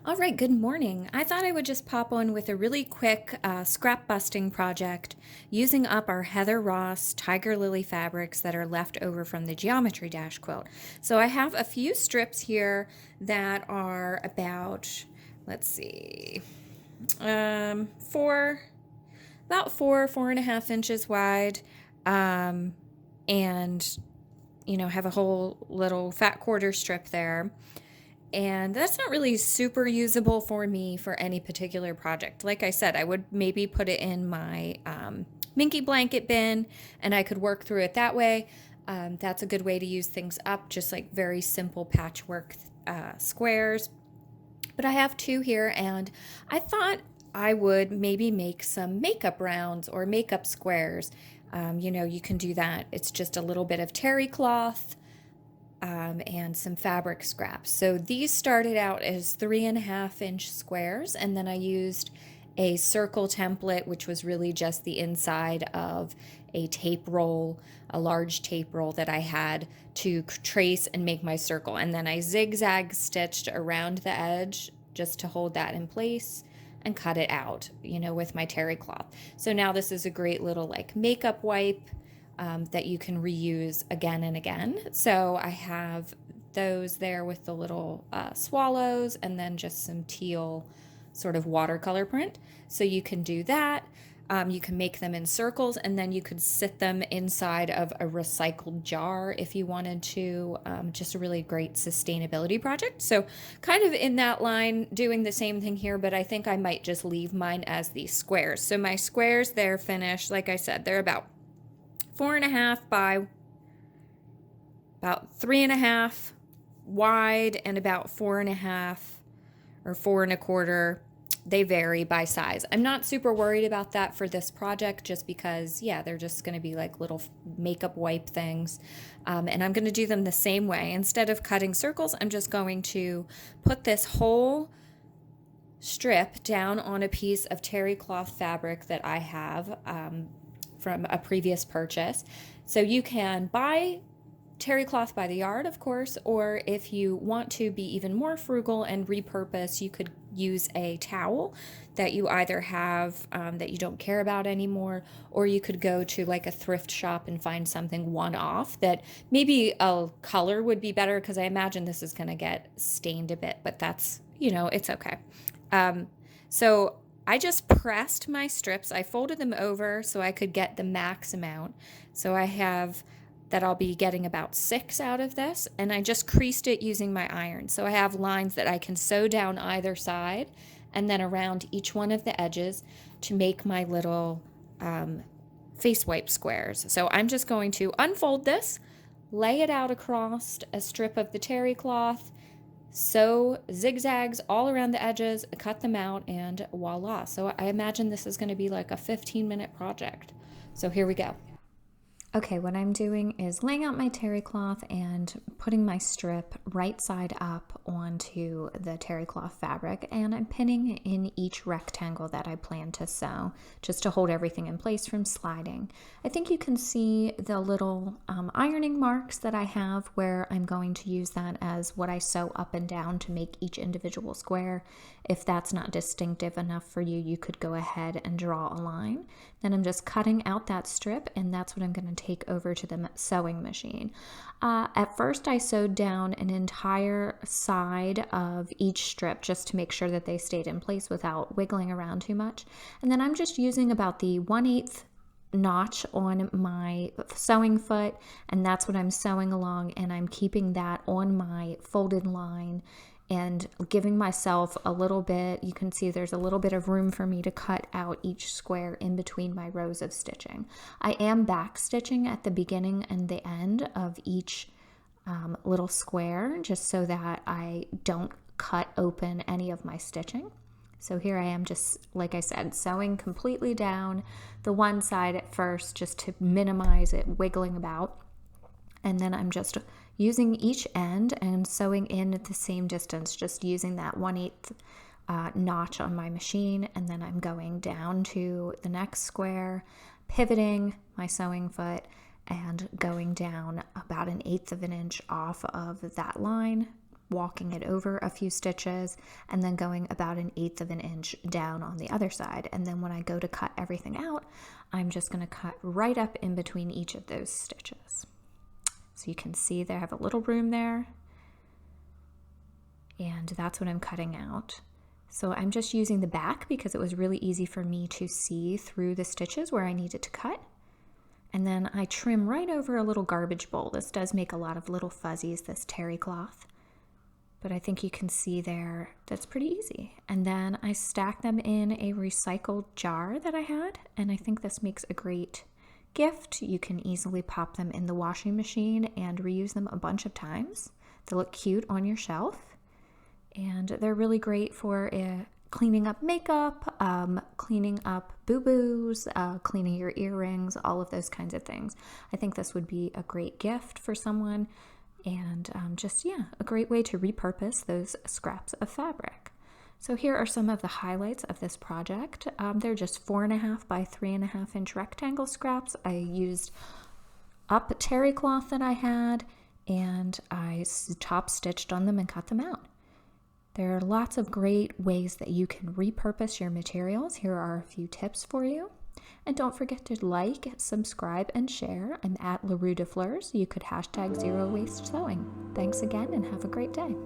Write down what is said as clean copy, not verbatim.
All right, good morning. I thought I would just pop on with a really quick scrap busting project using up our Heather Ross Tiger Lily fabrics that are left over from the Geometry Dash quilt. So I have a few strips here that are about, let's see, four, about 4.5 inches wide, um, and have a whole little fat quarter strip there. And that's not really super usable for me for any particular project. Like I said, I would maybe put it in my Minky blanket bin and I could work through it that way. That's a good way to use things up, just like very simple patchwork squares. But I have two here, and I thought I would maybe make some makeup rounds or makeup squares. You can do that. It's just a little bit of terry cloth, and some fabric scraps. So these started out as 3.5 inch squares, and then I used a circle template, which was really just the inside of a tape roll, a large tape roll that I had to trace and make my circle. And then I zigzag stitched around the edge just to hold that in place and cut it out, with my terry cloth. So now this is a great little like makeup wipe that you can reuse again and again. So I have those there with the little swallows and then just some teal sort of watercolor print. So you can do that. You can make them in circles, and then you could sit them inside of a recycled jar if you wanted to. Just a really great sustainability project. So kind of in that line, doing the same thing here, but I think I might just leave mine as these squares. So my squares, they're finished. Like I said, they're about 4.5 by about 3.5 wide and about 4.5 or 4.25. They vary by size. I'm not super worried about that for this project just because, yeah, they're just going to be like little makeup wipe things. And I'm going to do them the same way. Instead of cutting circles, I'm just going to put this whole strip down on a piece of terry cloth fabric that I have from a previous purchase. So you can buy terry cloth by the yard, of course, or if you want to be even more frugal and repurpose, you could use a towel that you either have that you don't care about anymore, or you could go to like a thrift shop and find something one-off that maybe a color would be better, because I imagine this is going to get stained a bit, but that's, it's okay. So I just pressed my strips. I folded them over so I could get the max amount. So I have that I'll be getting about 6 out of this, and I just creased it using my iron. So I have lines that I can sew down either side and then around each one of the edges to make my little face wipe squares. So I'm just going to unfold this, lay it out across a strip of the terry cloth, sew zigzags all around the edges, cut them out, and voila. So I imagine this is going to be like a 15-minute project. So here we go. Okay, what I'm doing is laying out my terry cloth and putting my strip right side up onto the terry cloth fabric, and I'm pinning in each rectangle that I plan to sew just to hold everything in place from sliding. I think you can see the little ironing marks that I have where I'm going to use that as what I sew up and down to make each individual square. If that's not distinctive enough for you, you could go ahead and draw a line. Then I'm just cutting out that strip, and that's what I'm going to take over to the sewing machine. At first I sewed down an entire side of each strip just to make sure that they stayed in place without wiggling around too much. And then I'm just using about the 1/8 notch on my sewing foot, and that's what I'm sewing along, and I'm keeping that on my folded line and giving myself a little bit. You can see there's a little bit of room for me to cut out each square in between my rows of stitching. I am back stitching at the beginning and the end of each little square, just so that I don't cut open any of my stitching. So here I am, just like I said, sewing completely down the one side at first just to minimize it wiggling about. And then I'm just using each end and sewing in at the same distance, just using that 1/8 notch on my machine. And then I'm going down to the next square, pivoting my sewing foot and going down about 1/8 of an inch off of that line, walking it over a few stitches and then going about 1/8 of an inch down on the other side. And then when I go to cut everything out, I'm just going to cut right up in between each of those stitches. So you can see they have a little room there, and that's what I'm cutting out. So I'm just using the back because it was really easy for me to see through the stitches where I needed to cut. And then I trim right over a little garbage bowl. This does make a lot of little fuzzies, this terry cloth, but I think you can see there that's pretty easy. And then I stack them in a recycled jar that I had, and I think this makes a great gift. You can easily pop them in the washing machine and reuse them a bunch of times. They look cute on your shelf. And they're really great for cleaning up makeup, cleaning up boo-boos, cleaning your earrings, all of those kinds of things. I think this would be a great gift for someone, and a great way to repurpose those scraps of fabric. So here are some of the highlights of this project. They're just 4.5 by 3.5 inch rectangle scraps. I used up terry cloth that I had, and I top stitched on them and cut them out. There are lots of great ways that you can repurpose your materials. Here are a few tips for you. And don't forget to like, subscribe, and share. I'm at LaRue de Fleurs. You could hashtag #0wastsewing. Thanks again and have a great day.